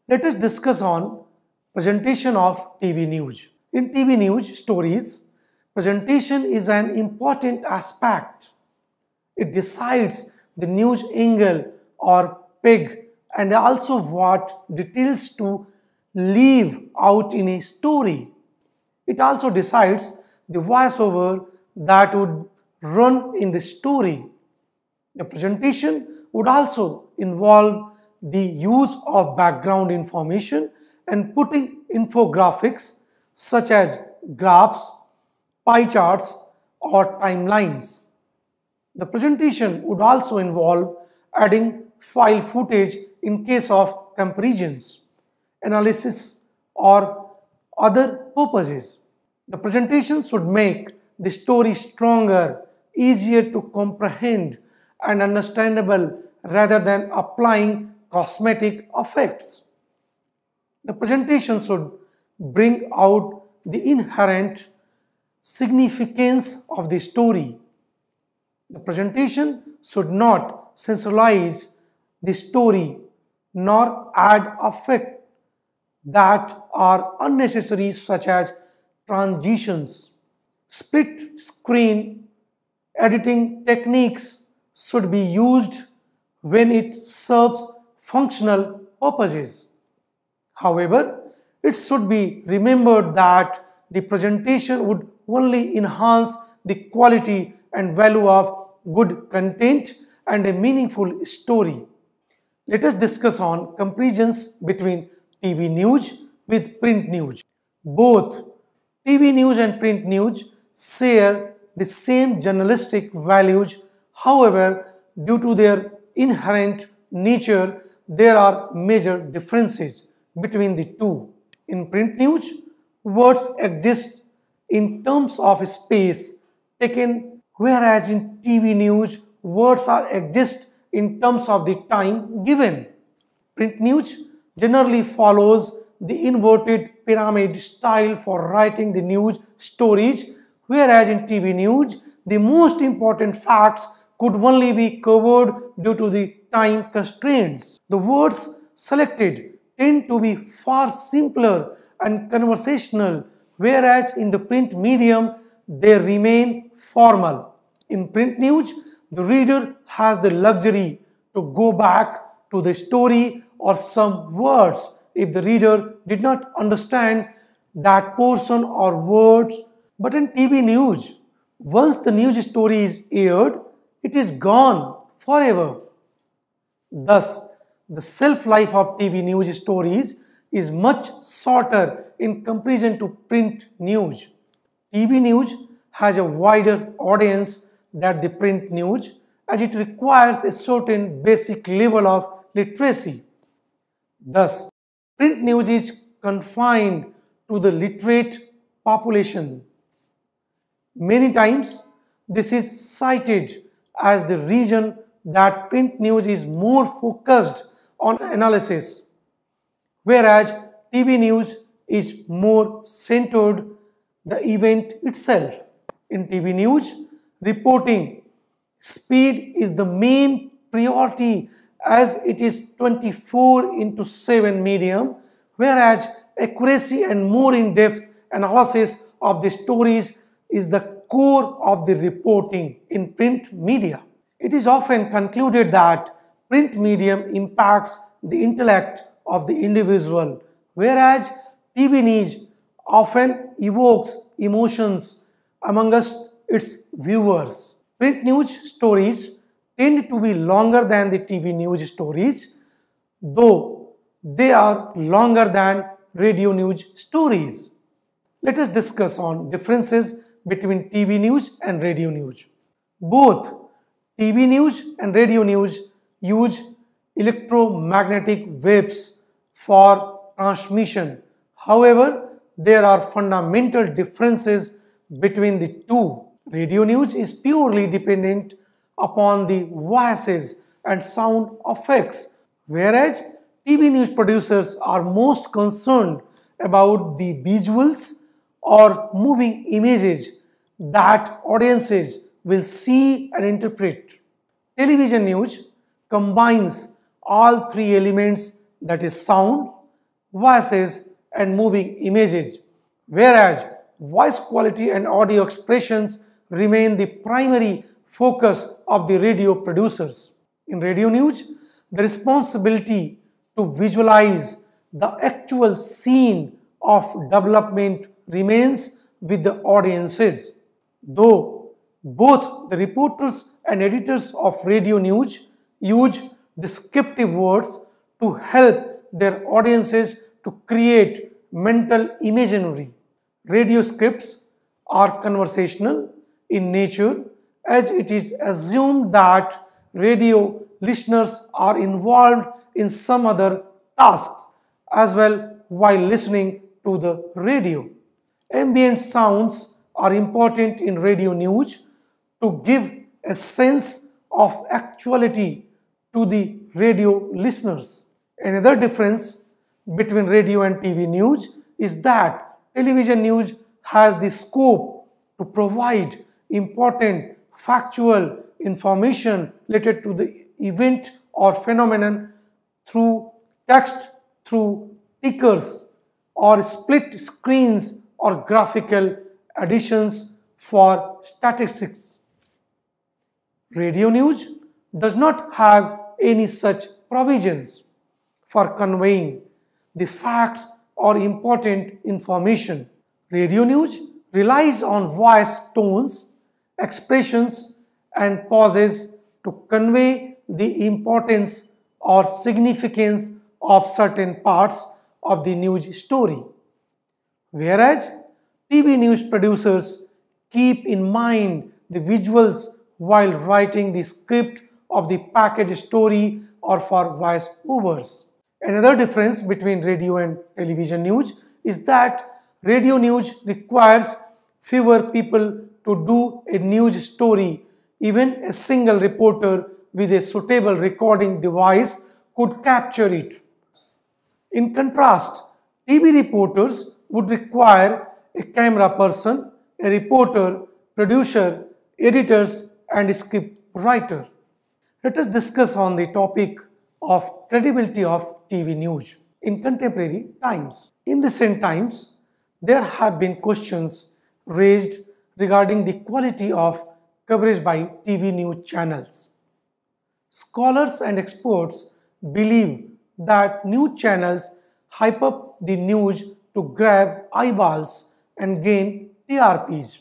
Let us discuss on presentation of TV news. In TV news stories, presentation is an important aspect. It decides the news angle or peg and also what details to leave out in a story. It also decides the voiceover that would run in the story. The presentation would also involve the use of background information and putting infographics such as graphs, pie charts, or timelines. The presentation would also involve adding file footage in case of comparisons, analysis, or other purposes. The presentation should make the story stronger, easier to comprehend, and understandable rather than applying cosmetic effects. The presentation should bring out the inherent significance of the story. The presentation should not sensationalize the story nor add effects that are unnecessary, such as transitions. Split screen editing techniques should be used when it serves functional purposes. However, it should be remembered that the presentation would only enhance the quality and value of good content and a meaningful story. Let us discuss on comparisons between TV news with print news. Both TV news and print news share the same journalistic values. However, due to their inherent nature, there are major differences between the two. In print news, words exist in terms of space taken, whereas in TV news, words exist in terms of the time given. Print news generally follows the inverted pyramid style for writing the news stories, whereas in TV news, the most important facts could only be covered due to the time constraints. The words selected tend to be far simpler and conversational, whereas in the print medium, they remain formal. In print news, the reader has the luxury to go back to the story or some words if the reader did not understand that portion or words. But in TV news, once the news story is aired, it is gone forever. Thus, the shelf life of TV news stories is much shorter in comparison to print news. TV news has a wider audience than the print news, as it requires a certain basic level of literacy. Thus, print news is confined to the literate population. Many times, this is cited as the reason that print news is more focused on analysis, whereas TV news is more centered the event itself. In TV news, reporting speed is the main priority as it is 24/7 medium, whereas accuracy and more in-depth analysis of the stories is the core of the reporting in print media. It is often concluded that print medium impacts the intellect of the individual, whereas TV news often evokes emotions amongst its viewers. Print news stories tend to be longer than the TV news stories, though they are longer than radio news stories. Let us discuss on differences between TV news and radio news. Both TV news and radio news use electromagnetic waves for transmission. However, there are fundamental differences between the two. Radio news is purely dependent upon the voices and sound effects, whereas TV news producers are most concerned about the visuals or moving images that audiences will see and interpret. Television news combines all three elements, that is sound, voices and moving images, whereas voice quality and audio expressions remain the primary focus of the radio producers. In radio news, the responsibility to visualize the actual scene of development remains with the audiences. Though both the reporters and editors of radio news use descriptive words to help their audiences to create mental imagery. Radio scripts are conversational in nature, as it is assumed that radio listeners are involved in some other tasks as well while listening to the radio. Ambient sounds are important in radio news to give a sense of actuality to the radio listeners. Another difference between radio and TV news is that television news has the scope to provide important factual information related to the event or phenomenon through text, through tickers or split screens or graphical additions for statistics. Radio news does not have any such provisions for conveying the facts or important information. Radio news relies on voice tones, expressions, and pauses to convey the importance or significance of certain parts of the news story. Whereas TV news producers keep in mind the visuals while writing the script of the package story or for voice overs. Another difference between radio and television news is that radio news requires fewer people to do a news story. Even a single reporter with a suitable recording device could capture it. In contrast, TV reporters would require a camera person, a reporter, producer, editors, and a script writer. Let us discuss on the topic of credibility of TV news in contemporary times. In recent times, there have been questions raised regarding the quality of coverage by TV news channels. Scholars and experts believe that news channels hype up the news to grab eyeballs and gain TRPs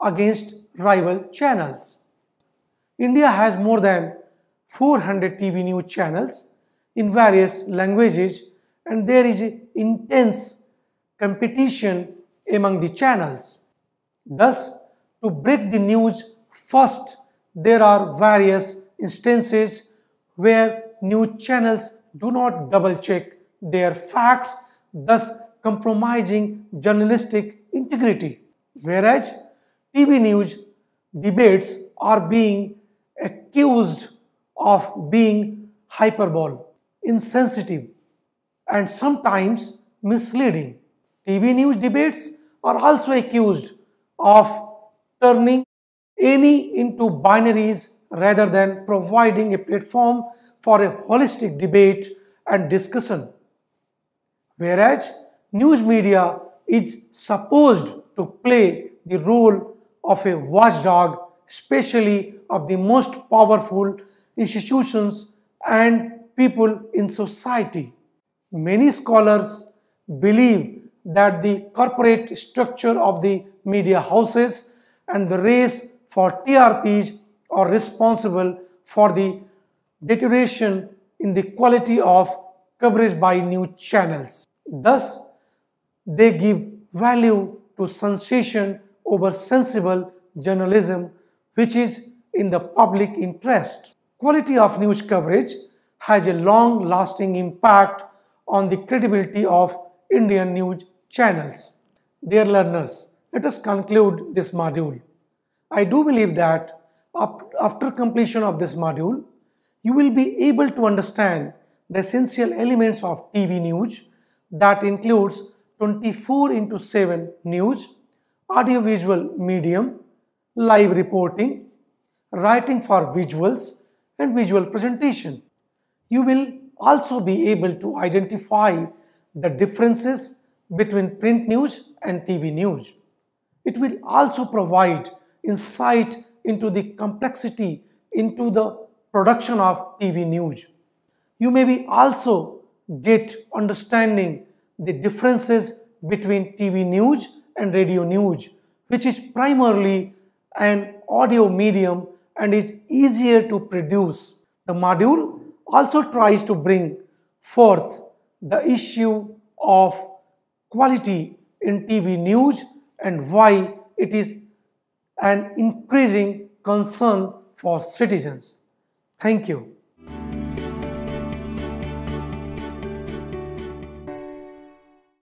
against rival channels. India has more than 400 TV news channels in various languages, and there is intense competition among the channels. Thus, to break the news first, there are various instances where news channels do not double check their facts, thus compromising journalistic integrity. Whereas TV news debates are being accused of being hyperbole, insensitive, and sometimes misleading. TV news debates are also accused of turning any into binaries rather than providing a platform for a holistic debate and discussion. Whereas news media is supposed to play the role of a watchdog, especially of the most powerful institutions and people in society. Many scholars believe that the corporate structure of the media houses and the race for TRPs are responsible for the deterioration in the quality of coverage by news channels. Thus, they give value to sensation over sensible journalism, which is in the public interest. Quality of news coverage has a long-lasting impact on the credibility of Indian news channels. Dear learners, let us conclude this module. I do believe that after completion of this module, you will be able to understand the essential elements of TV news, that includes 24/7 news, audiovisual medium, live reporting, writing for visuals, and visual presentation. You will also be able to identify the differences between print news and TV news. It will also provide insight into the complexity into the production of TV news. You may be also get understanding the differences between TV news and radio news, which is primarily an audio medium and is easier to produce. The module also tries to bring forth the issue of quality in TV news and why it is an increasing concern for citizens. Thank you.